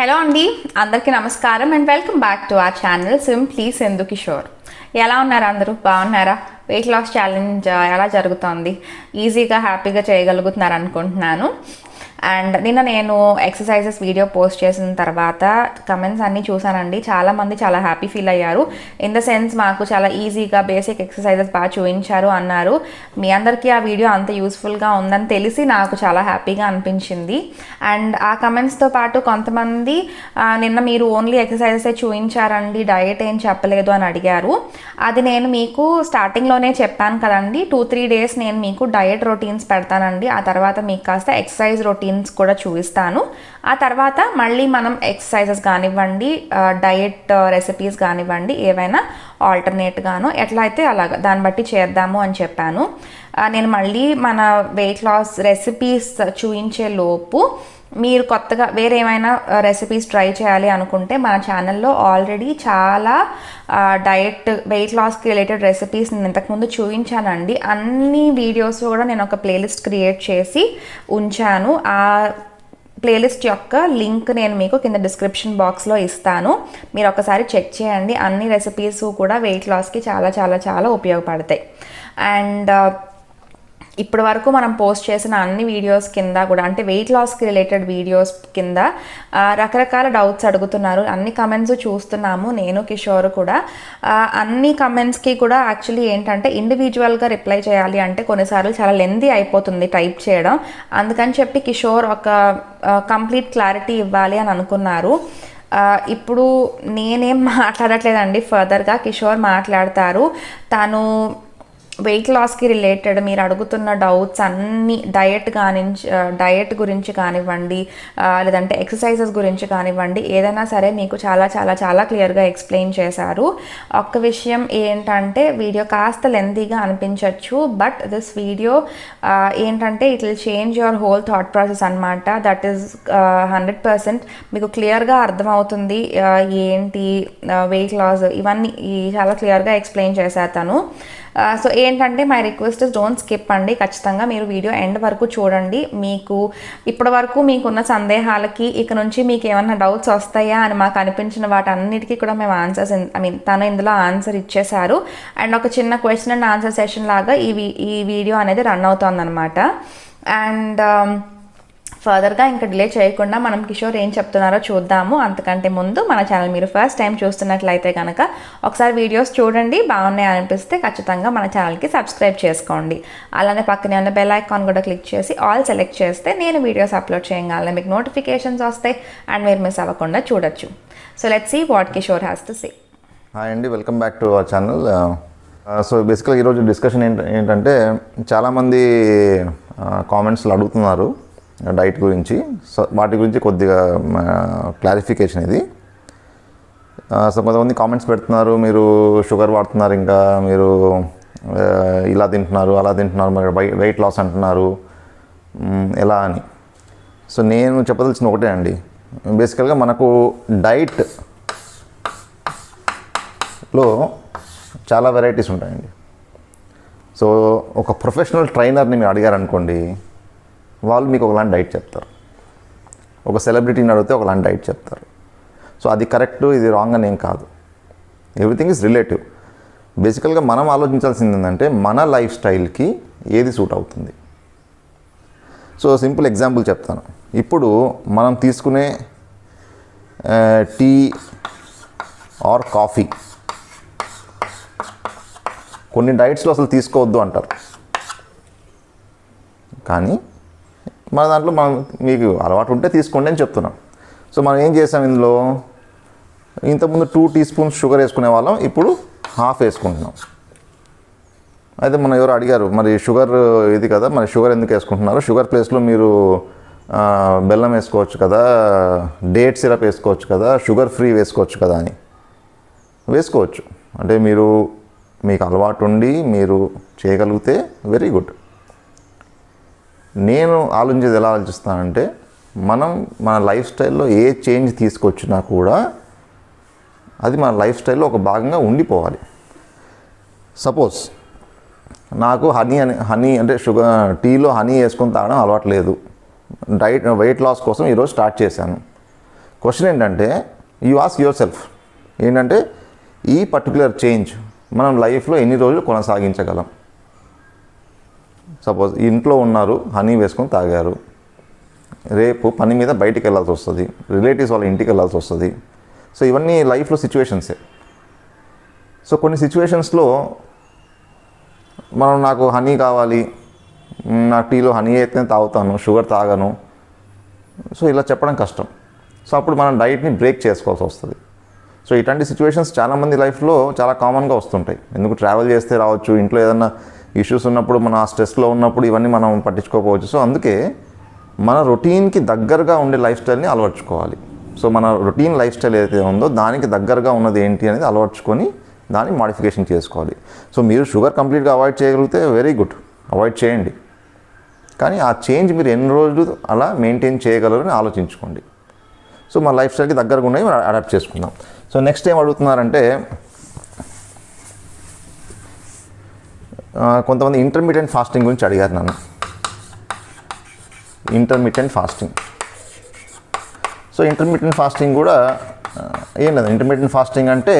Hello అండి, అందరికీ నమస్కారం and welcome back to our channel simply Sindhu Kishore. ఎలా ఉన్నారు? అందరూ బాగున్నారా? వెయిట్ లాస్ ఛాలెంజ్ ఎలా జరుగుతోంది? ఈజీగా హ్యాపీగా చేయగలుగుతున్నారు అనుకుంటున్నాను. అండ్ నిన్న నేను ఎక్సర్సైజెస్ వీడియో పోస్ట్ చేసిన తర్వాత కమెంట్స్ అన్నీ చూసానండి. చాలామంది చాలా హ్యాపీ ఫీల్ అయ్యారు. ఇన్ ద సెన్స్ మాకు చాలా ఈజీగా బేసిక్ ఎక్సర్సైజెస్ బాగా చూపించారు అన్నారు. మీ అందరికీ ఆ వీడియో అంత యూస్ఫుల్గా ఉందని తెలిసి నాకు చాలా హ్యాపీగా అనిపించింది. అండ్ ఆ కమెంట్స్తో పాటు కొంతమంది నిన్న మీరు ఓన్లీ ఎక్సర్సైజెసే చూపించారండి, డయట్ ఏం చెప్పలేదు అని అడిగారు. అది నేను మీకు స్టార్టింగ్లోనే చెప్పాను కదండి, 2-3 డేస్ నేను మీకు డయట్ రొటీన్స్ పెడతానండి. ఆ తర్వాత మీకు కాస్త ఎక్సర్సైజ్ రొటీన్స్ కూడా చూపిస్తాను. ఆ తర్వాత మళ్ళీ మనం ఎక్సర్సైజెస్ కానివ్వండి, డయట్ రెసిపీస్ కానివ్వండి, ఏవైనా ఆల్టర్నేట్గాను ఎట్లా అయితే అలాగా దాన్ని బట్టి చేద్దాము అని చెప్పాను. నేను మళ్ళీ మన వెయిట్ లాస్ రెసిపీస్ చూపించే లోపు మీరు కొత్తగా వేరే ఏమైనా రెసిపీస్ ట్రై చేయాలి అనుకుంటే మన ఛానల్లో ఆల్రెడీ చాలా డయట్ వెయిట్ లాస్కి రిలేటెడ్ రెసిపీస్ నేను ఇంతకుముందు చూపించానండి. అన్ని వీడియోస్ కూడా నేను ఒక ప్లేలిస్ట్ క్రియేట్ చేసి ఉంచాను. ఆ ప్లేలిస్ట్ యొక్క లింక్ నేను మీకు కింద డిస్క్రిప్షన్ బాక్స్లో ఇస్తాను. మీరు ఒకసారి చెక్ చేయండి. అన్ని రెసిపీస్ కూడా వెయిట్ లాస్కి చాలా చాలా చాలా ఉపయోగపడతాయి. అండ్ ఇప్పటి వరకు మనం పోస్ట్ చేసిన అన్ని వీడియోస్ కింద కూడా, అంటే వెయిట్ లాస్కి రిలేటెడ్ వీడియోస్ కింద రకరకాల డౌట్స్ అడుగుతున్నారు. అన్ని కమెంట్స్ చూస్తున్నాము, నేను కిషోర్ కూడా. అన్ని కమెంట్స్కి కూడా యాక్చువల్లీ ఏంటంటే ఇండివిజువల్గా రిప్లై చేయాలి అంటే కొన్నిసార్లు చాలా లెంతీ అయిపోతుంది టైప్ చేయడం. అందుకని చెప్పి కిషోర్ ఒక కంప్లీట్ క్లారిటీ ఇవ్వాలి అని అనుకున్నారు. ఇప్పుడు నేనేం మాట్లాడట్లేదండి, ఫర్దర్గా కిషోర్ మాట్లాడతారు. తను వెయిట్ లాస్కి రిలేటెడ్ మీరు అడుగుతున్న డౌట్స్ అన్నీ డయట్ గురించి కానివ్వండి, లేదంటే ఎక్సర్సైజెస్ గురించి కానివ్వండి, ఏదైనా సరే మీకు చాలా చాలా చాలా క్లియర్గా ఎక్స్ప్లెయిన్ చేశారు. ఒక్క విషయం ఏంటంటే వీడియో కాస్త లెంతీగా అనిపించవచ్చు, బట్ దిస్ వీడియో ఏంటంటే it will change your whole thought process అనమాట. దట్ ఈస్ 100% మీకు క్లియర్గా అర్థమవుతుంది. ఏంటి వెయిట్ లాస్ ఇవన్నీ చాలా క్లియర్గా ఎక్స్ప్లెయిన్ చేశారు తను. సో ఏంటంటే my request is don't skip అండి. ఖచ్చితంగా మీరు వీడియో ఎండ్ వరకు చూడండి. మీకు ఇప్పటి వరకు మీకున్న సందేహాలకి ఇక నుంచి మీకు ఏమన్నా డౌట్స్ వస్తాయా అని మాకు అనిపించిన వాటన్నిటికీ కూడా మేము ఆన్సర్స్ తను ఇందులో ఆన్సర్ ఇచ్చేశారు. అండ్ ఒక చిన్న క్వశ్చన్ అండ్ ఆన్సర్ సెషన్ లాగా ఈ వీడియో అనేది రన్ అవుతుందన్నమాట. అండ్ ఫర్దర్గా ఇంకా డిలే చేయకుండా మనం కిషోర్ ఏం చెప్తున్నారో చూద్దాము. అంతకంటే ముందు మన ఛానల్ మీరు ఫస్ట్ టైం చూస్తున్నట్లయితే కనుక ఒకసారి వీడియోస్ చూడండి, బాగున్నాయి అనిపిస్తే ఖచ్చితంగా మన ఛానల్కి సబ్స్క్రైబ్ చేసుకోండి. అలానే పక్కనే ఉన్న బెల్ ఐకాన్ కూడా క్లిక్ చేసి ఆల్ సెలెక్ట్ చేస్తే నేను వీడియోస్ అప్లోడ్ చేయగానే మీకు నోటిఫికేషన్స్ వస్తాయి అండ్ మీరు మిస్ అవ్వకుండా చూడొచ్చు. So let's see what Kishore has to say. Hi అండి, welcome back to our channel. So బేసిక్గా ఈరోజు డిస్కషన్ ఏంటంటే చాలామంది కామెంట్స్లో అడుగుతున్నారు డైట్ గురించి. సో వాటి గురించి కొద్దిగా క్లారిఫికేషన్ ఇది. సో కొంతమంది కామెంట్స్ పెడుతున్నారు, మీరు షుగర్ వాడుతున్నారు, ఇంకా మీరు ఇలా తింటున్నారు అలా తింటున్నారు, మరి వెయిట్ లాస్ అంటున్నారు ఎలా అని. సో నేను చెప్పదలిచిన ఒకటే అండి, బేసికల్గా మనకు డైట్లో చాలా వెరైటీస్ ఉంటాయండి. సో ఒక ప్రొఫెషనల్ ట్రైనర్ని మీరు అడిగారనుకోండి, వాళ్ళు మీకు ఒకలాంటి డైట్ చెప్తారు. ఒక సెలబ్రిటీని అడిగితే ఒకలాంటి డైట్ చెప్తారు. సో అది కరెక్ట్, ఇది రాంగ్ అని ఏం కాదు. Everything is relative. బేసికల్గా మనం ఆలోచించాల్సింది ఏంటంటే మన లైఫ్ స్టైల్కి ఏది సూట్ అవుతుంది. సో సింపుల్ ఎగ్జాంపుల్ చెప్తాను. ఇప్పుడు మనం తీసుకునే టీ ఆర్ కాఫీ కొన్ని డైట్స్లో అసలు తీసుకోవద్దు అంటారు. కానీ మన దాంట్లో మీకు అలవాటు ఉంటే తీసుకోండి అని చెప్తున్నాం. సో మనం ఏం చేసాం, ఇందులో ఇంతకుముందు 2 టీ స్పూన్స్ షుగర్ వేసుకునే వాళ్ళం, ఇప్పుడు 1/2 వేసుకుంటున్నాం. అయితే మనం ఎవరు అడిగారు, మరి షుగర్ ఇది కదా, మరి షుగర్ ఎందుకు వేసుకుంటున్నారు? షుగర్ ప్లేస్లో మీరు బెల్లం వేసుకోవచ్చు కదా, డేట్ సిరప్ వేసుకోవచ్చు కదా, షుగర్ ఫ్రీ వేసుకోవచ్చు కదా అని. వేసుకోవచ్చు, అంటే మీకు అలవాటు ఉండి మీరు చేయగలిగితే వెరీ గుడ్. నేను ఆలోచించేది ఎలా ఆలోచిస్తానంటే, మనం మన లైఫ్ స్టైల్లో ఏ చేంజ్ తీసుకొచ్చినా కూడా అది మన లైఫ్ స్టైల్లో ఒక భాగంగా ఉండిపోవాలి. సపోజ్ నాకు హనీ అంటే టీలో హనీ వేసుకొని తాగడం అలవాటు లేదు. వెయిట్ లాస్ కోసం ఈరోజు స్టార్ట్ చేశాను. క్వశ్చన్ ఏంటంటే యూ ఆస్క్ యువర్ సెల్ఫ్ ఏంటంటే ఈ పర్టికులర్ చేంజ్ మనం లైఫ్లో ఎన్ని రోజులు కొనసాగించగలం. సపోజ్ ఇంట్లో ఉన్నారు, హనీ వేసుకొని తాగారు, రేపు పని మీద బయటికి వెళ్ళాల్సి వస్తుంది, రిలేటివ్స్ వాళ్ళ ఇంటికి వెళ్ళాల్సి వస్తుంది. సో ఇవన్నీ లైఫ్లో సిచ్యువేషన్సే. సో కొన్ని సిచ్యువేషన్స్లో మనం నాకు హనీ కావాలి, నా టీలో హనీ అయితే తాగుతాను, షుగర్ తాగను, సో ఇలా చెప్పడం కష్టం. సో అప్పుడు మనం డైట్ని బ్రేక్ చేసుకోవాల్సి వస్తుంది. సో ఇట్లాంటి సిచ్యువేషన్స్ చాలామంది లైఫ్లో చాలా కామన్గా వస్తుంటాయి. ఎందుకు ట్రావెల్ చేస్తే రావచ్చు, ఇంట్లో ఏదైనా ఇష్యూస్ ఉన్నప్పుడు, మన ఆ స్ట్రెస్లో ఉన్నప్పుడు ఇవన్నీ మనం పట్టించుకోకపోవచ్చు. సో అందుకే మన రొటీన్కి దగ్గరగా ఉండే లైఫ్ స్టైల్ని అలవర్చుకోవాలి. సో మన రొటీన్ లైఫ్ స్టైల్ ఏదైతే ఉందో దానికి దగ్గరగా ఉన్నది ఏంటి అనేది అలవర్చుకొని దాన్ని మాడిఫికేషన్ చేసుకోవాలి. సో మీరు షుగర్ కంప్లీట్గా అవాయిడ్ చేయగలిగితే వెరీ గుడ్, అవాయిడ్ చేయండి. కానీ ఆ చేంజ్ మీరు ఎన్ని రోజులు అలా మెయింటైన్ చేయగలరని ఆలోచించుకోండి. సో మన లైఫ్ స్టైల్కి దగ్గరగా ఉన్నాయి మనం అడాప్ట్ చేసుకుందాం. సో నెక్స్ట్ ఏం అడుగుతున్నారంటే కొంతమంది ఇంటర్మీడియట్ ఫాస్టింగ్ గురించి అడిగారు నన్ను. Intermediate fasting. So intermediate fasting కూడా ఏం లేదు. ఇంటర్మీడియట్ ఫాస్టింగ్ అంటే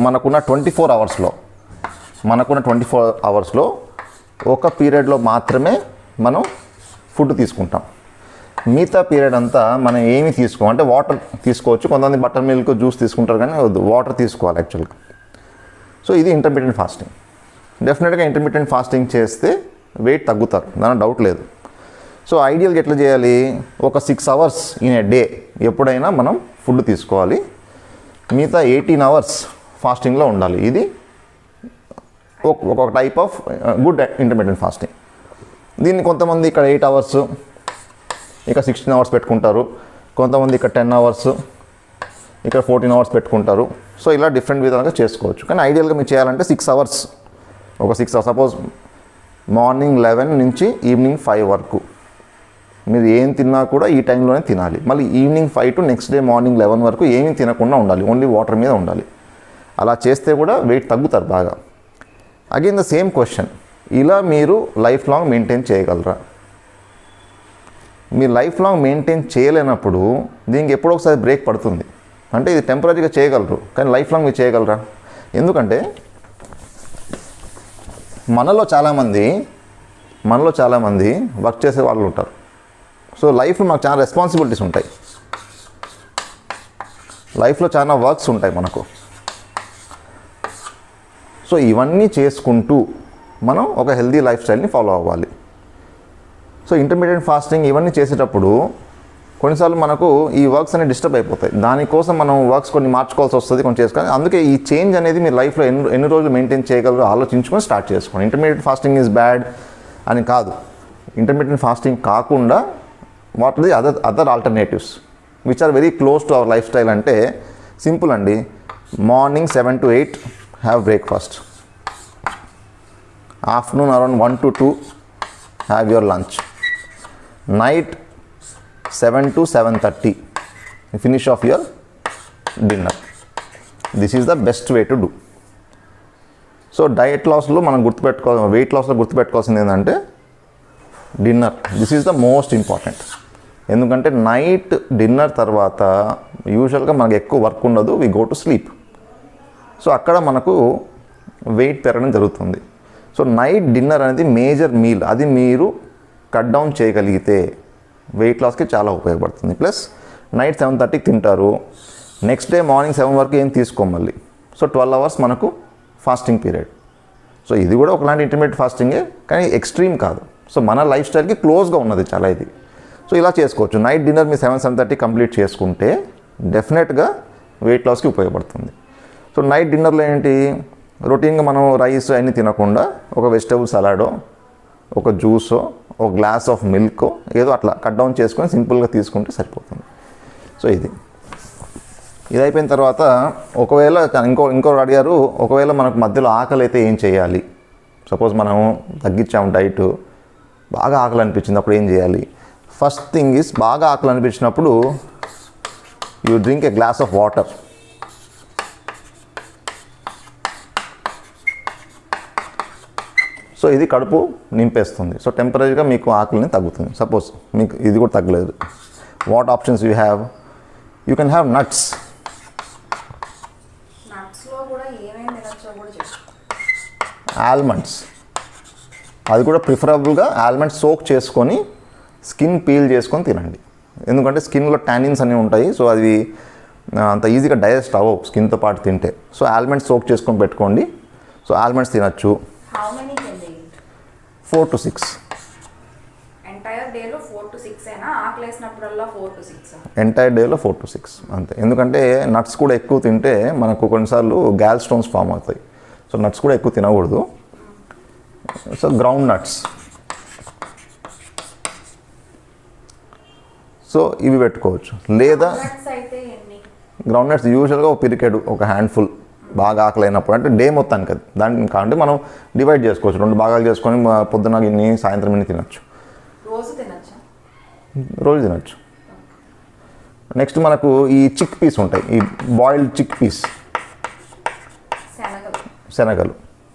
మనకున్న 24 అవర్స్లో ఒక పీరియడ్లో మాత్రమే మనం ఫుడ్ తీసుకుంటాం. మిగతా పీరియడ్ అంతా మనం ఏమి తీసుకోం. అంటే వాటర్ తీసుకోవచ్చు, కొంతమంది బటర్ మిల్క్, జ్యూస్ తీసుకుంటారు, కానీ వద్దు, వాటర్ తీసుకోవాలి యాక్చువల్గా. సో ఇది ఇంటర్మీడియట్ ఫాస్టింగ్. డెఫినెట్గా ఇంటర్మీడియట్ ఫాస్టింగ్ చేస్తే వెయిట్ తగ్గుతారు, దాని డౌట్ లేదు. సో ఐడియల్గా ఎట్లా చేయాలి, ఒక 6 అవర్స్ ఇన్ ఏ డే ఎప్పుడైనా మనం ఫుడ్ తీసుకోవాలి, మిగతా 18 అవర్స్ ఫాస్టింగ్లో ఉండాలి. ఇది ఒక type of good intermediate fasting. దీన్ని కొంతమంది ఇక్కడ 8 అవర్స్, ఇక 16 అవర్స్ పెట్టుకుంటారు, కొంతమంది ఇక్కడ 10 అవర్స్, ఇక్కడ 14 అవర్స్ పెట్టుకుంటారు. సో ఇలా డిఫరెంట్ విధాలుగా చేసుకోవచ్చు. కానీ ఐడియల్గా మీరు చేయాలంటే 6 అవర్స్, ఒక 6 అవర్స్, సపోజ్ మార్నింగ్ 11 నుంచి ఈవినింగ్ 5 వరకు మీరు ఏం తిన్నా కూడా ఈ టైంలోనే తినాలి. మళ్ళీ evening 5 to next day morning 11 వరకు ఏమీ తినకుండా ఉండాలి, ఓన్లీ వాటర్ మీద ఉండాలి. అలా చేస్తే కూడా వెయిట్ తగ్గుతారు బాగా. అగైన్ ద సేమ్ క్వశ్చన్, ఇలా మీరు లైఫ్ లాంగ్ మెయింటైన్ చేయగలరా? మీరు లైఫ్ లాంగ్ మెయింటైన్ చేయలేనప్పుడు దీనికి ఎప్పుడో ఒకసారి బ్రేక్ పడుతుంది. అంటే ఇది టెంపరీగా చేయగలరు, కానీ లైఫ్ లాంగ్ మీరు చేయగలరా? ఎందుకంటే మనలో చాలామంది వర్క్ చేసే వాళ్ళు ఉంటారు. సో లైఫ్లో మనకు చాలా రెస్పాన్సిబిలిటీస్ ఉంటాయి, లైఫ్లో చాలా వర్క్స్ ఉంటాయి మనకు. సో ఇవన్నీ చేసుకుంటూ మనం ఒక హెల్దీ లైఫ్ స్టైల్ని ఫాలో అవ్వాలి. సో ఇంటర్మీడియట్ ఫాస్టింగ్ ఇవన్నీ చేసేటప్పుడు కొన్నిసార్లు మనకు ఈ వర్క్స్ అనేవి డిస్టర్బ్ అయిపోతాయి. దానికోసం మనం వర్క్స్ కొన్ని మార్చుకోవాల్సి వస్తుంది, కొన్ని చేసుకోవాలి. అందుకే ఈ చేంజ్ అనేది మీ లైఫ్లో ఎన్ని రోజులు మెయింటైన్ చేయగలరో ఆలోచించుకొని స్టార్ట్ చేసుకోండి. ఇంటర్మీడియట్ ఫాస్టింగ్ ఈజ్ బ్యాడ్ అని కాదు. ఇంటర్మీడియట్ ఫాస్టింగ్ కాకుండా what are the other alternatives which are very close to our life style అంటే సింపుల్ అండి. Morning 7 to 8 have breakfast, afternoon around 1 to 2 have your lunch, night 7 to 7:30 finish off your dinner. This is the best way to do. So diet లాస్లో మనం weight లాస్లో గుర్తుపెట్టుకోవాల్సింది ఏంటంటే dinner. This is the most important. ఎందుకంటే night dinner తర్వాత యూజువల్గా మనకు ఎక్కువ వర్క్ ఉండదు, we go to sleep. So అక్కడ మనకు వెయిట్ పెరగడం జరుగుతుంది. సో నైట్ డిన్నర్ అనేది మేజర్ మీల్, అది మీరు కట్ డౌన్ చేయగలిగితే వెయిట్ లాస్కి చాలా ఉపయోగపడుతుంది. ప్లస్ నైట్ 7:30కి తింటారు, నెక్స్ట్ డే మార్నింగ్ 7 వరకు ఏం తీసుకోం మళ్ళీ. సో 12 అవర్స్ మనకు ఫాస్టింగ్ పీరియడ్. సో ఇది కూడా ఒకలాంటి ఇంటర్మీడియట్ ఫాస్టింగే, కానీ ఎక్స్ట్రీమ్ కాదు. సో మన లైఫ్ స్టైల్కి క్లోజ్గా ఉన్నది చాలా ఇది. సో ఇలా చేసుకోవచ్చు. నైట్ డిన్నర్ మీ 7-7:30 కంప్లీట్ చేసుకుంటే డెఫినెట్గా వెయిట్ లాస్కి ఉపయోగపడుతుంది. సో నైట్ డిన్నర్లో ఏంటి, రొటీన్గా మనం రైస్ అన్నీ తినకుండా ఒక వెజిటబుల్ సలాడో, ఒక జ్యూసో, ఒక గ్లాస్ ఆఫ్ మిల్క్ ఏదో అట్లా కట్ డౌన్ చేసుకొని సింపుల్గా తీసుకుంటే సరిపోతుంది. సో ఇది అయిపోయిన తర్వాత ఒకవేళ ఇంకోటి అడిగారు, ఒకవేళ మనకు మధ్యలో ఆకలి అయితే ఏం చేయాలి? సపోజ్ మనం తగ్గించాము డైట్, బాగా ఆకలి అనిపించింది, అప్పుడు ఏం చేయాలి? ఫస్ట్ థింగ్ ఈజ్, బాగా ఆకలి అనిపించినప్పుడు you drink A glass of water. So ఇది కడుపు నింపేస్తుంది. సో టెంపరీగా మీకు ఆకలిని తగ్గుతుంది. సపోజ్ మీకు ఇది కూడా తగ్గలేదు, what options you have? You can have nuts. నట్స్లో కూడా ఏమేమి తినచ్చో కూడా చెప్పు. ఆల్మండ్స్, అది కూడా ప్రిఫరబుల్గా ఆల్మండ్స్ సోక్ చేసుకొని స్కిన్ పీల్ చేసుకొని తినండి. ఎందుకంటే స్కిన్లో టానిన్స్ అనేవి ఉంటాయి, సో అది అంత ఈజీగా డైజెస్ట్ అవ్వవు స్కిన్తో పాటు తింటే. సో ఆల్మండ్స్ సోక్ చేసుకొని పెట్టుకోండి. సో ఆల్మండ్స్ తినచ్చు. How many can they eat? 4 to 6. Entire డేలో 4 to 6 అయినా ఆకలి వేసినప్పుడల్లా 4 to 6? ఎంటైర్ డేలో 4 to 6 అంతే. ఎందుకంటే నట్స్ కూడా ఎక్కువ తింటే మనకు కొన్నిసార్లు గ్యాల్ స్టోన్స్ ఫామ్ అవుతాయి. సో నట్స్ కూడా ఎక్కువ తినకూడదు. సో గ్రౌండ్ నట్స్, సో ఇవి పెట్టుకోవచ్చు. లేదా నట్స్ అయితే ఎన్ని? గ్రౌండ్ నట్స్ యూజువల్గా ఒక పిరికెడు, ఒక హ్యాండ్ఫుల్, బాగా ఆకలి అయినప్పుడు, అంటే డే మొత్తానికి అది. దాన్ని కాబట్టి మనం డివైడ్ చేసుకోవచ్చు, 2 భాగాలు చేసుకొని పొద్దున ఇన్ని సాయంత్రం ఇన్ని తినచ్చు. రోజు తినచ్చా? రోజు తినచ్చు. నెక్స్ట్ మనకు ఈ చిక్ పీస్ ఉంటాయి, ఈ బాయిల్డ్ చిక్ పీస్, శనగలు.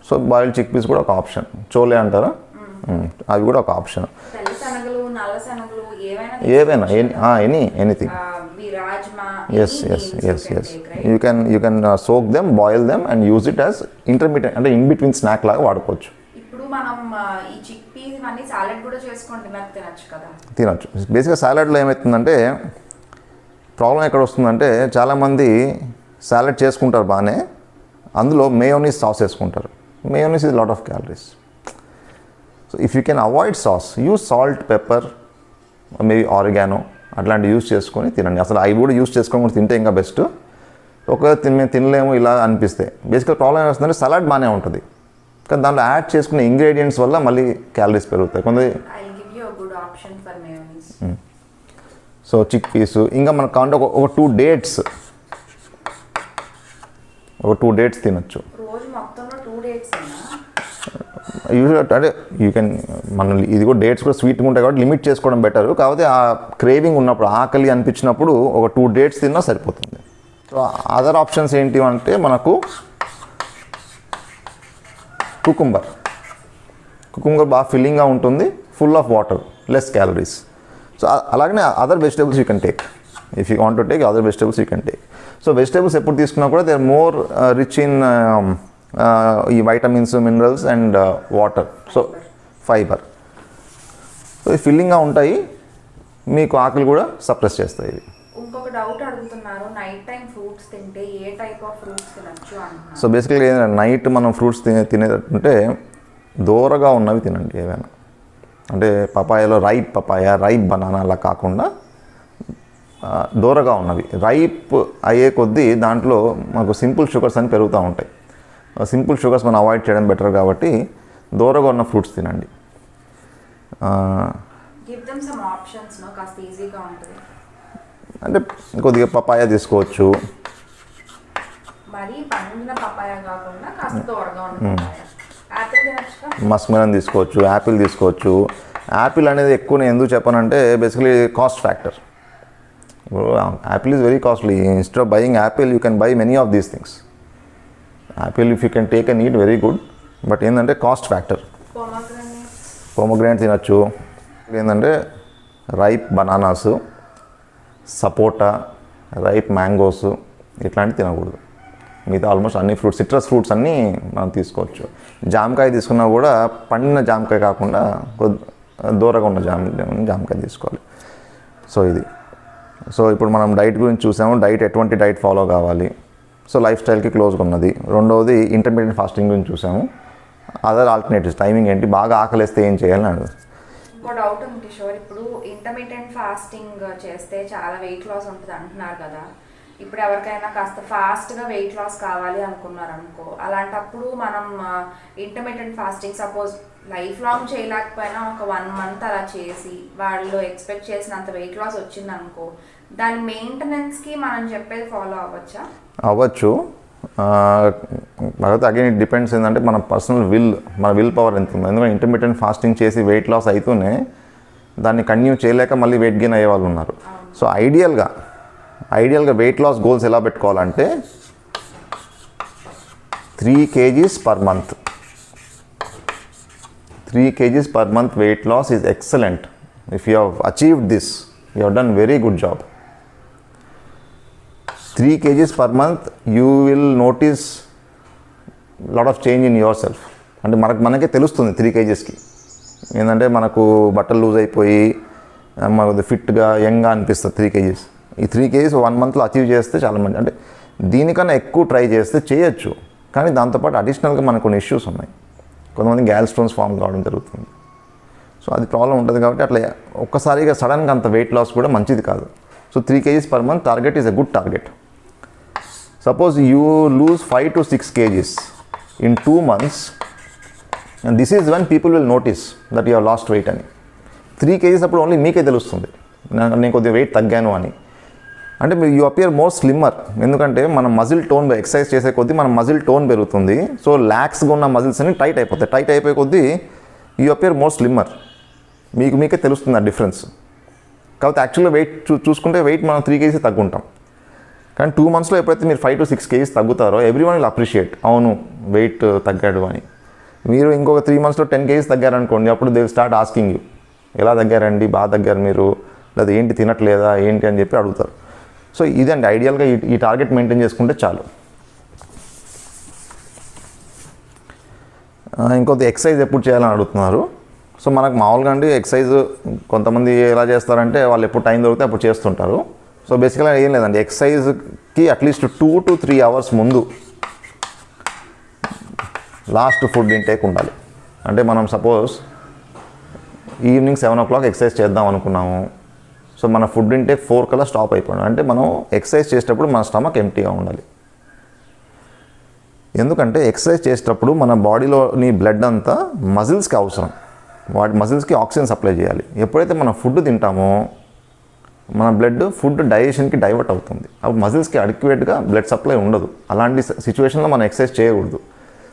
సో బాయిల్డ్ చిక్ పీస్ కూడా ఒక ఆప్షన్. చోలే అంటారా, అవి కూడా ఒక ఆప్షన్. తెల్ల శనగలు, నల్ల శనగలు, ఏవైనా anything. Yes. You can soak them, boil them and use it as intermittent, అంటే in between snack లాగా వాడుకోవచ్చు. ఇప్పుడు మనం ఈ చిక్ పీస్ ఇవన్నీ సాలెడ్ కూడా చేసుకొని తినచ్చు కదా? తినచ్చు. బేసిక్గా సాలెడ్లో ఏమవుతుందంటే ప్రాబ్లం ఎక్కడ వస్తుందంటే, చాలామంది సాలెడ్ చేసుకుంటారు బాగానే, అందులో మేయోనీస్ సాస్ వేసుకుంటారు. Mayonnaise is lot of calories. So if you can avoid sauce, use salt, pepper, maybe oregano అట్లాంటివి యూజ్ చేసుకొని తినండి. అసలు అవి కూడా యూజ్ చేసుకొని కూడా తింటే ఇంకా బెస్ట్. ఒకవేళ మేము తినలేము ఇలా అనిపిస్తే, బేసిక్గా ప్రాబ్లం ఏమొస్తుందంటే సలాడ్ బాగానే ఉంటుంది, కానీ దాంట్లో యాడ్ చేసుకునే ఇంగ్రీడియంట్స్ వల్ల మళ్ళీ క్యాలరీస్ పెరుగుతాయి. సో చిక్ పీస్, ఇంకా మనకు కావాలంటే ఒక 2 dates, ఒక 2 dates తినచ్చు. యూజువల్ అంటే యూ కెన్, మన ఇది కూడా డేట్స్ కూడా స్వీట్గా ఉంటాయి కాబట్టి లిమిట్ చేసుకోవడం బెటర్. కాకపోతే ఆ క్రేవింగ్ ఉన్నప్పుడు, ఆకలి అనిపించినప్పుడు ఒక 2 dates తిన్నా సరిపోతుంది. సో అదర్ ఆప్షన్స్ ఏంటి అంటే మనకు కుకుంబర్ బాగా ఫిల్లింగ్గా ఉంటుంది, full of water, less calories. So అలాగనే other vegetables you can take. If you want to take other vegetables you can take. So vegetables ఎప్పుడు తీసుకున్నా కూడా they are more rich in ఈ vitamins, minerals and water, so fibre. So ఇవి ఫిల్లింగ్గా ఉంటాయి, మీకు ఆకలి కూడా సప్రెస్ చేస్తాయి. ఇవి ఇంకొక డౌట్ అడుగుతున్నారు, నైట్ టైం ఫ్రూట్స్ తింటే ఏ టైప్ ఆఫ్ ఫ్రూట్స్ తినచ్చు అంటున్నారు. సో బేసికలీ నైట్ మనం ఫ్రూట్స్ తినేటంటే దూరగా ఉన్నవి తినండి ఏవైనా. అంటే పపాయాలో రైప్ పపాయ, రైప్ బనానా అలా కాకుండా దూరగా ఉన్నవి. రైప్ అయ్యే కొద్దీ దాంట్లో మనకు సింపుల్ షుగర్స్ అని పెరుగుతూ ఉంటాయి. సింపుల్ షుగర్స్ మనం అవాయిడ్ చేయడం బెటర్ కాబట్టి దూరగా ఉన్న ఫ్రూట్స్ తినండి. అంటే కొద్దిగా పపాయ తీసుకోవచ్చు, మస్క్ మెలన్ తీసుకోవచ్చు, యాపిల్ తీసుకోవచ్చు. యాపిల్ అనేది ఎక్కువ నేను ఎందుకు చెప్పానంటే basically cost factor. Apple is very costly. Instead of buying Apple you can buy many of these things. Apple if you can take and eat very good, but ఏంటంటే cost factor. Pomegranate తినచ్చు. ఏంటంటే ripe bananas, సపోటా, ripe mangoes ఇట్లాంటివి తినకూడదు. మిగతా almost అన్ని fruits, citrus fruits అన్నీ మనం తీసుకోవచ్చు. జామకాయ తీసుకున్నా కూడా పండిన జామకాయ కాకుండా దూరంగా ఉన్న జామకాయ తీసుకోవాలి. సో ఇది. సో ఇప్పుడు మనం డైట్ గురించి చూసాము. డైట్ ఎటువంటి డైట్ ఫాలో కావాలి, సో లైఫ్ స్టైల్కి క్లోజ్గా ఉన్నది. రెండవది ఇంటర్మీడియట్ ఫాస్టింగ్ గురించి చూసాము. అదర్ ఆల్టర్నేటివ్స్, టైమింగ్ ఏంటి, బాగా ఆకలిస్తే ఏం చేయాలని అడుగు. ఇంకో డౌట్ ఉంది కిషోర్, ఇప్పుడు ఇంటర్మీడియట్ ఫాస్టింగ్ చేస్తే చాలా వెయిట్ లాస్ ఉంటుంది అంటున్నారు కదా. ఇప్పుడు ఎవరికైనా కాస్త ఫాస్ట్గా వెయిట్ లాస్ కావాలి అనుకున్నారు అనుకో, అలాంటప్పుడు మనం intermediate fasting suppose life long చేయలేకపోయినా ఒక 1 month అలా చేసి వాళ్ళు ఎక్స్పెక్ట్ చేసినంత వెయిట్ లాస్ వచ్చింది అనుకో, దాని మెయింటెనెన్స్కి మనం చెప్పేది ఫాలో అవ్వచ్చా? అవ్వచ్చు. కాకపోతే అగైన్ ఇట్ డిపెండ్స్. ఏంటంటే మన పర్సనల్ మన విల్ పవర్ ఎంత ఉంది. ఎందుకంటే ఇంటర్మీడియట్ ఫాస్టింగ్ చేసి వెయిట్ లాస్ అవుతూనే దాన్ని కంటిన్యూ చేయలేక మళ్ళీ వెయిట్ గెయిన్ అయ్యే వాళ్ళు ఉన్నారు. సో ఐడియల్గా వెయిట్ లాస్ గోల్స్ ఎలా పెట్టుకోవాలంటే 3 kgs per month. 3 kgs per month weight loss is excellent. If you have achieved this, you have done very good job. 3 kgs per month you will notice lot of change in yourself. అంటే మనకే తెలుస్తుంది 3 kgsకి ఏంటంటే మనకు బట్టలు loose అయిపోయి మనకు ఫిట్గా యంగ్గా అనిపిస్తుంది 3 kgs. ఈ 3 kgs 1 monthలో అచీవ్ చేస్తే చాలా మంచి. అంటే దీనికన్నా ఎక్కువ ట్రై చేస్తే చేయొచ్చు, కానీ దాంతోపాటు అడిషనల్గా మనకు కొన్ని ఇష్యూస్ ఉన్నాయి. కొంతమంది గ్యాల్ స్టోన్స్ ఫామ్ కావడం జరుగుతుంది. సో అది ప్రాబ్లం ఉంటుంది కాబట్టి అట్లా ఒక్కసారిగా సడన్గా అంత వెయిట్ లాస్ కూడా మంచిది కాదు. So 3 kgs per month target is a good target. Suppose you lose 5 to 6 kgs in 2 months, and this is when people will notice that you have lost weight అని. 3 kgs అప్పుడు only మీకే తెలుస్తుంది నేను కొద్దిగా wait తగ్గాను అని. అంటే you appear more slimmer. ఎందుకంటే మనం మజిల్ టోన్ ఎక్సర్సైజ్ చేసే కొద్దీ మన మజిల్ టోన్ పెరుగుతుంది. సో ల్యాక్స్గా ఉన్న మజిల్స్ అన్ని టైట్ అయిపోతాయి. టైట్ అయిపోయే కొద్దీ యూ అపియర్ మోర్ స్లిమ్మర్. మీకే తెలుస్తుంది ఆ డిఫరెన్స్. కాబట్టి యాక్చువల్గా వెయిట్ చూసుకుంటే వెయిట్ మనం 3 kgs తగ్గుంటాం. కానీ 2 monthsలో ఎప్పుడైతే మీరు 5 to 6 kgs తగ్గుతారో ఎవ్రీవన్ విల్ అప్రిషియేట్, అవును వెయిట్ తగ్గాడు అని. మీరు ఇంకొక 3 monthsలో 10 kgs తగ్గారనుకోండి, అప్పుడు they will start asking you, ఎలా తగ్గారండి, బాగా తగ్గారు మీరు, లేదా ఏంటి తినట్లేదా ఏంటి అని చెప్పి అడుగుతారు. సో ఇదండి ఐడియల్గా ఈ టార్గెట్ మెయింటైన్ చేసుకుంటే చాలు. ఇంకొద్ది ఎక్సర్సైజ్ ఎప్పుడు చేయాలని అడుగుతున్నారు. సో మనకు మామూలుగా అండి ఎక్సర్సైజ్ కొంతమంది ఎలా చేస్తారంటే వాళ్ళు ఎప్పుడు టైం దొరికితే అప్పుడు చేస్తుంటారు. సో బేసికల్గా ఏం లేదండి, ఎక్సర్సైజ్కి అట్లీస్ట్ 2 to 3 hours ముందు లాస్ట్ ఫుడ్ ఇంటేక్ ఉండాలి. అంటే మనం సపోజ్ ఈవినింగ్ 7 o'clock ఎక్సర్సైజ్ చేద్దాం అనుకున్నాము. సో మన ఫుడ్ ఇంటేక్ 4 కల్లా స్టాప్ అయిపోయాం. అంటే మనం ఎక్సర్సైజ్ చేసేటప్పుడు మన స్టమక్ ఎంటీగా ఉండాలి. ఎందుకంటే ఎక్సర్సైజ్ చేసేటప్పుడు మన బాడీలోని బ్లడ్ అంతా మజిల్స్కి అవసరం. వాటి మజిల్స్కి ఆక్సిజన్ సప్లై చేయాలి. ఎప్పుడైతే మనం ఫుడ్ తింటామో మన బ్లడ్ ఫుడ్ డైజెషన్కి డైవర్ట్ అవుతుంది. అప్పుడు మజిల్స్కి అడిక్వేట్గా బ్లడ్ సప్లై ఉండదు. అలాంటి సిచ్యువేషన్లో మనం ఎక్సర్సైజ్ చేయకూడదు.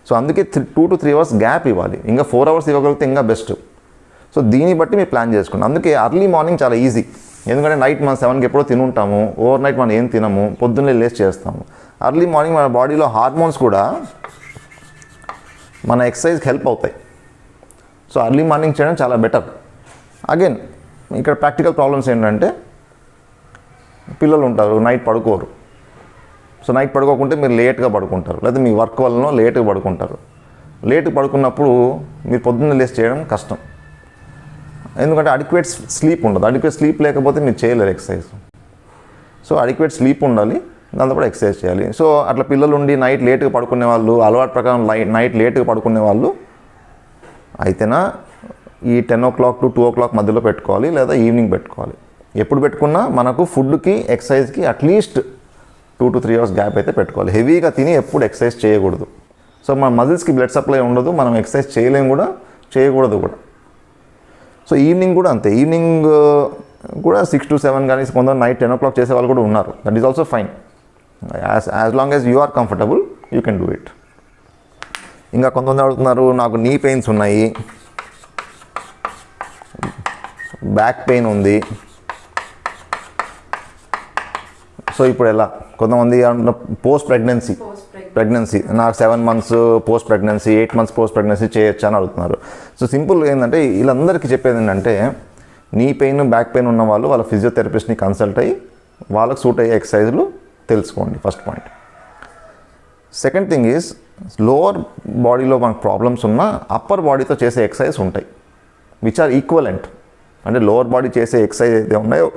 సో అందుకే 2 to 3 hours గ్యాప్ ఇవ్వాలి. ఇంకా 4 hours ఇవ్వగలిగితే ఇంకా బెస్ట్. సో దీన్ని బట్టి మీరు ప్లాన్ చేసుకోండి. అందుకే అర్లీ మార్నింగ్ చాలా ఈజీ. ఎందుకంటే నైట్ మనం 7కి ఎప్పుడో తినుంటాము, ఓవర్ నైట్ మనం ఏం తినము, పొద్దున్నే లేచి చేస్తాము. అర్లీ మార్నింగ్ మన బాడీలో హార్మోన్స్ కూడా మన ఎక్సర్సైజ్కి హెల్ప్ అవుతాయి. సో అర్లీ మార్నింగ్ చేయడం చాలా బెటర్. అగైన్ ఇక్కడ ప్రాక్టికల్ ప్రాబ్లమ్స్ ఏంటంటే పిల్లలు ఉంటారు, నైట్ పడుకోరు. సో నైట్ పడుకోకుంటే మీరు లేట్గా పడుకుంటారు, లేదా మీ వర్క్ వల్ల లేట్గా పడుకుంటారు. లేట్గా పడుకున్నప్పుడు మీరు పొద్దున్న లేచి చేయడం కష్టం. ఎందుకంటే అడిక్వేట్ స్లీప్ ఉండదు. అడిక్వేట్ స్లీప్ లేకపోతే మీరు చేయలేరు ఎక్సర్సైజ్. సో అడిక్వేట్ స్లీప్ ఉండాలి, దాంతోపాటు ఎక్సర్సైజ్ చేయాలి. సో అట్లా పిల్లలు ఉండి నైట్ లేట్గా పడుకునే వాళ్ళు, అలవాటు ప్రకారం నైట్ లేట్గా పడుకునే వాళ్ళు అయితేనా ఈ 10 o'clock to 2 o'clock మధ్యలో పెట్టుకోవాలి, లేదా ఈవినింగ్ పెట్టుకోవాలి. ఎప్పుడు పెట్టుకున్నా మనకు ఫుడ్కి ఎక్సర్సైజ్కి అట్లీస్ట్ 2 to 3 hours గ్యాప్ అయితే పెట్టుకోవాలి. హెవీగా తిని ఎప్పుడు ఎక్సర్సైజ్ చేయకూడదు. సో మన మజిల్స్కి బ్లడ్ సప్లై ఉండదు, మనం ఎక్సర్సైజ్ చేయలేము కూడా, చేయకూడదు కూడా. సో ఈవినింగ్ కూడా అంతే. ఈవినింగ్ కూడా 6 to 7 కానీ కొందరు నైట్ 10 o'clock చేసే వాళ్ళు కూడా ఉన్నారు. That is also fine. As long as you are comfortable you can do it. ఇంకా కొంతమంది అడుగుతున్నారు, నాకు నీ పెయిన్స్ ఉన్నాయి, బ్యాక్ పెయిన్ ఉంది, సో ఇప్పుడు ఎలా? కొంతమంది పోస్ట్ ప్రెగ్నెన్సీ నాకు 7 months post pregnancy, 8 months post pregnancy చేయొచ్చా అని అడుగుతున్నారు. సో సింపుల్ ఏంటంటే వీళ్ళందరికీ చెప్పేది ఏంటంటే నీ పెయిన్ బ్యాక్ పెయిన్ ఉన్న వాళ్ళు వాళ్ళ ఫిజియోథెరపిస్ట్ని కన్సల్ట్ అయ్యి వాళ్ళకి సూట్ అయ్యే ఎక్సర్సైజ్లు తెలుసుకోండి, first point. Second thing is lower బాడీలో మనకు ప్రాబ్లమ్స్ ఉన్న అప్పర్ బాడీతో చేసే ఎక్సర్సైజ్ ఉంటాయి విచ్ ఆర్ ఈక్వలెంట్. అంటే లోవర్ బాడీ చేసే ఎక్సర్సైజ్ అయితే ఉన్నాయో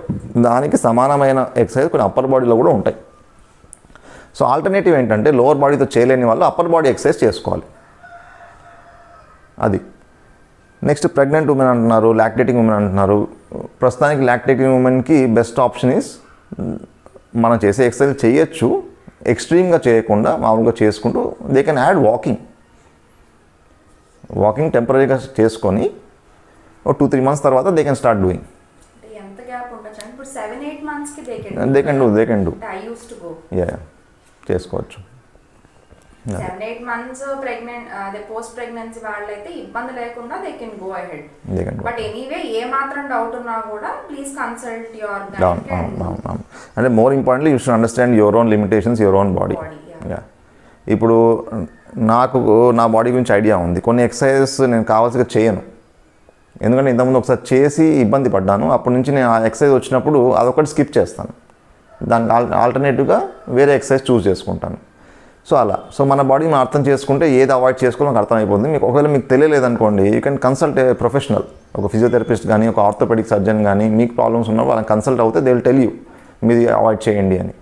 దానికి సమానమైన ఎక్సర్సైజ్ కొన్ని అప్పర్ బాడీలో కూడా ఉంటాయి. సో ఆల్టర్నేటివ్ ఏంటంటే లోవర్ బాడీతో చేయలేని వాళ్ళు అప్పర్ బాడీ ఎక్సర్సైజ్ చేసుకోవాలి. అది నెక్స్ట్ ప్రెగ్నెంట్ ఉమెన్ అంటున్నారు, లాక్టేటింగ్ ఉమెన్ అంటున్నారు. ప్రస్తుతానికి లాక్టేటింగ్ ఉమెన్కి బెస్ట్ ఆప్షన్ ఈజ్ మనం చేసే ఎక్సర్సైజ్ చేయొచ్చు, ఎక్స్ట్రీమ్గా చేయకుండా మామూలుగా చేసుకుంటూ దే కెన్ యాడ్ వాకింగ్ టెంపరీగా చేసుకొని 2-3 months తర్వాత దే కెన్ స్టార్ట్ డూయింగ్. ఎంత గ్యాప్ ఉండొచ్చు? ఇప్పుడు 7-8 months కి they can do. I used to go. Yeah చేసుకోవచ్చు. 7-8 months ప్రెగ్నెంట్ అదే పోస్ట్ ప్రెగ్నెన్సీ వాళ్ళైతే ఇబ్బంది లేకుండా they can go ahead. But anyway ఏ మాత్రం డౌట్ ఉన్నా కూడా ప్లీజ్ కన్సల్ట్ యువర్ గైడ్. అంటే more importantly you should understand your own limitations, your own body. ఇప్పుడు నాకు నా బాడీ గురించి ఐడియా ఉంది, కొన్ని ఎక్సర్సైజెస్ నేను కావాల్సిగా చేయను. ఎందుకంటే ఇంతకుముందు ఒకసారి చేసి ఇబ్బంది పడ్డాను. అప్పటి నుంచి నేను ఆ ఎక్సర్సైజ్ వచ్చినప్పుడు అదొకటి స్కిప్ చేస్తాను, దానికి ఆల్టర్నేటివ్గా వేరే ఎక్సర్సైజ్ చూస్ చేసుకుంటాను. సో అలా మన బాడీ మనం అర్థం చేసుకుంటే ఏది అవాయిడ్ చేసుకోవాలో నాకు అర్థమైపోతుంది. మీకు ఒకవేళ మీకు తెలియలేదనుకోండి, you can consult a professional, ఒక ఫిజియోథెరపిస్ట్ కానీ ఒక ఆర్థోపెడిక్ సర్జన్ కానీ మీకు ప్రాబ్లమ్స్ ఉన్నప్పుడు వాళ్ళని కన్సల్ట్ అవుతే దే విల్ టెల్ యూ మీది అవాయిడ్ చేయండి అని.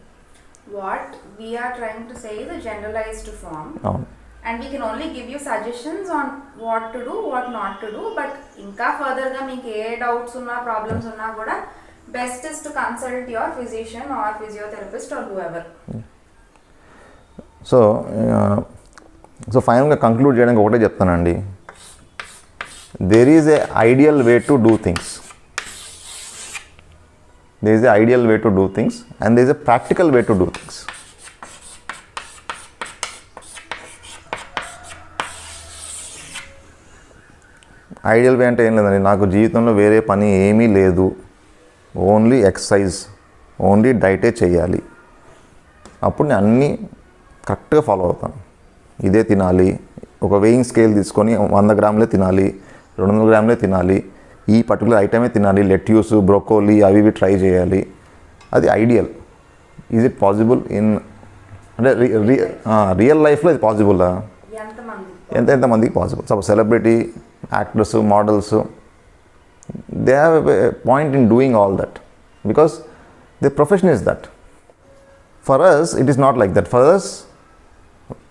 What we're trying to say is a generalized form. అవును. And we can only give you suggestions on what to do, what not to do. But ఇంకా furtherగా మీకు ఏ doubts ఉన్నా problems ఉన్నా కూడా best is to consult your physician or physiotherapist or whoever. So ఫైనల్గా conclude చేయడానికి ఒకటే చెప్తానండి, there is a ideal way to do things, there is a ideal way to do things and there is a practical way to do things. Ideal way అంటే ఏం లేదండి, నాకు జీవితంలో వేరే పని ఏమీ లేదు, ఓన్లీ ఎక్సర్సైజ్, ఓన్లీ డైటే చేయాలి, అప్పుడు నేను అన్నీ కరెక్ట్గా ఫాలో అవుతాను. ఇదే తినాలి, ఒక వెయింగ్ స్కేల్ తీసుకొని 100 గ్రాములే తినాలి, 200 గ్రాములే తినాలి, ఈ పర్టికులర్ ఐటమే తినాలి, లెట్యూస్ బ్రోకోలీ అవి ఇవి ట్రై చేయాలి, అది ideal. Is it possible in అంటే రియల్ లైఫ్లో ఇది పాసిబుల్లా? ఎంతమందికి possible? Suppose celebrity, actors, models, they have a point in doing all that because the profession is that. For us it is not like that. For us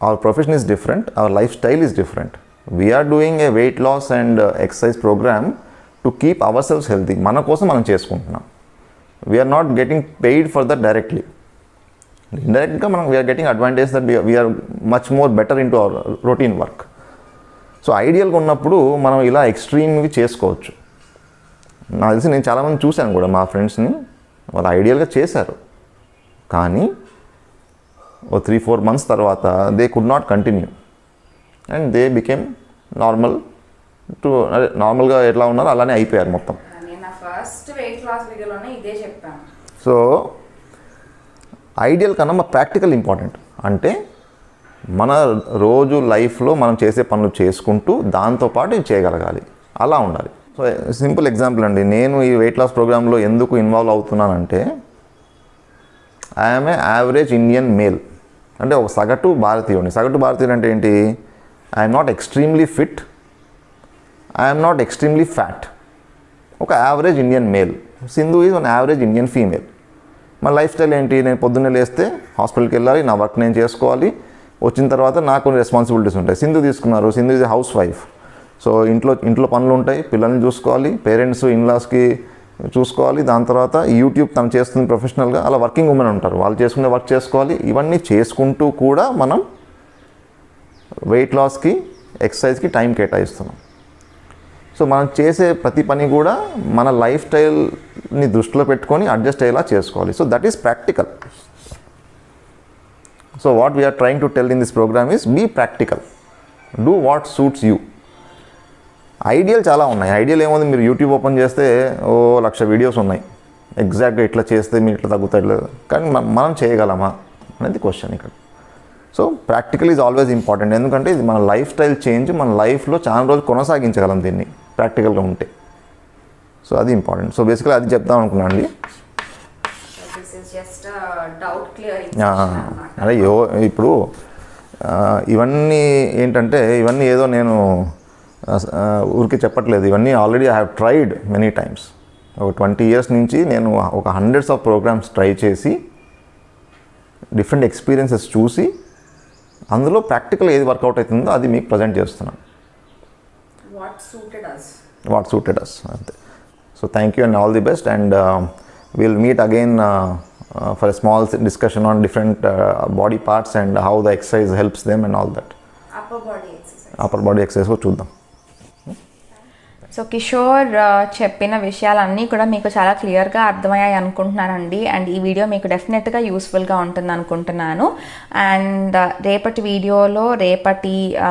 our profession is different, our lifestyle is different. We are doing a weight loss and exercise program to keep ourselves healthy. మన కోసం మనం చేసుకుంటున్నాం. We are not getting paid for that directly. Indirectగా మనం we are getting advantage that we are much more better into our routine work. So ఐడియల్గా ఉన్నప్పుడు మనం ఇలా ఎక్స్ట్రీమ్గా చేసుకోవచ్చు. నాకు తెలిసి నేను చాలామంది చూశాను కూడా మా ఫ్రెండ్స్ని, వాళ్ళు ఐడియల్గా చేశారు, కానీ ఓ 3-4 months తర్వాత they could not continue and they became normal to నార్మల్గా ఎట్లా ఉన్నారో అలానే అయిపోయారు మొత్తం. ఫస్ట్ వెయిట్ లాస్ వీడియోలోనే ఇదే చెప్పాను. సో ఐడియల్ కన్నా మా ప్రాక్టికల్ ఇంపార్టెంట్. అంటే మన రోజు లైఫ్లో మనం చేసే పనులు చేసుకుంటూ దాంతోపాటు ఇది చేయగలగాలి, అలా ఉండాలి. సో సింపుల్ ఎగ్జాంపుల్ అండి, నేను ఈ వెయిట్ లాస్ ప్రోగ్రాంలో ఎందుకు ఇన్వాల్వ్ అవుతున్నానంటే I'm a average Indian male, అంటే ఒక సగటు భారతీయుడిని. సగటు భారతీయుడు అంటే ఏంటి? I'm not extremely fit, I'm not extremely fat, ఒక average Indian male. Sindhu is one average Indian female. మన లైఫ్ స్టైల్ ఏంటి? నేను పొద్దున్నే లేస్తే హాస్పిటల్కి వెళ్ళాలి, నా వర్క్ నేను చేసుకోవాలి, వచ్చిన తర్వాత నాకు కొన్ని రెస్పాన్సిబిలిటీస్ ఉంటాయి. సింధు తీసుకున్నారు, Sindhu is house wife. So ఇంట్లో పనులు ఉంటాయి, పిల్లల్ని చూసుకోవాలి, పేరెంట్స్ ఇన్లాస్కి చూసుకోవాలి, దాని తర్వాత యూట్యూబ్ తను చేస్తుంది ప్రొఫెషనల్గా, అలా వర్కింగ్ ఉమెన్ ఉంటారు, వాళ్ళు చేసుకునే వర్క్ చేసుకోవాలి. ఇవన్నీ చేసుకుంటూ కూడా మనం వెయిట్ లాస్కి, ఎక్సర్సైజ్కి టైం కేటాయిస్తున్నాం. సో మనం చేసే ప్రతి పని కూడా మన లైఫ్ స్టైల్ని దృష్టిలో పెట్టుకొని అడ్జస్ట్ అయ్యేలా చేసుకోవాలి. So that is practical. So what we're trying to tell in this programme is be practical, do what suits you. Ideal చాలా ఉన్నాయి. ఐడియల్ ఏముంది, మీరు యూట్యూబ్ ఓపెన్ చేస్తే 1,00,000 వీడియోస్ ఉన్నాయి, ఎగ్జాక్ట్గా ఇట్లా చేస్తే మీరు ఇట్లా తగ్గుతాయి, కానీ మనం చేయగలమా అనేది క్వశ్చన్ ఇక్కడ. So practical is always important, ఎందుకంటే ఇది మన లైఫ్ స్టైల్ చేంజ్, మన లైఫ్లో చాలా రోజులు కొనసాగించగలం దీన్ని ప్రాక్టికల్గా ఉంటే. సో అది ఇంపార్టెంట్. సో బేసికలీ అది చెప్దాం అనుకున్నాను అండి. అదే ఇప్పుడు ఇవన్నీ ఏంటంటే, ఇవన్నీ ఏదో నేను ఊరికి చెప్పట్లేదు, ఇవన్నీ already I have tried many times. ఒక 20 years నుంచి నేను ఒక hundreds of programs ట్రై చేసి డిఫరెంట్ ఎక్స్పీరియన్సెస్ చూసి అందులో ప్రాక్టికల్ ఏది వర్కౌట్ అవుతుందో అది మీకు ప్రజెంట్ చేస్తున్నాను. వాట్ సూటెడ్ అస్ అంతే. So thank you and all the best, and we'll meet again for a small discussion on different body parts and how the exercise helps them and all that. Upper body exercise చూద్దాం. So Kishore చెప్పిన విషయాలన్నీ కూడా మీకు చాలా క్లియర్గా అర్థమయ్యాయి అనుకుంటున్నానండి. And ఈ video మీకు డెఫినెట్గా యూస్ఫుల్గా ఉంటుంది అనుకుంటున్నాను. అండ్ రేపటి వీడియోలో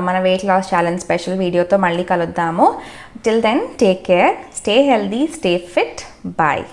మన వెయిట్ లాస్ ఛాలెంజ్ స్పెషల్ వీడియోతో మళ్ళీ కలుద్దాము. Till then take care, stay healthy, stay fit, bye.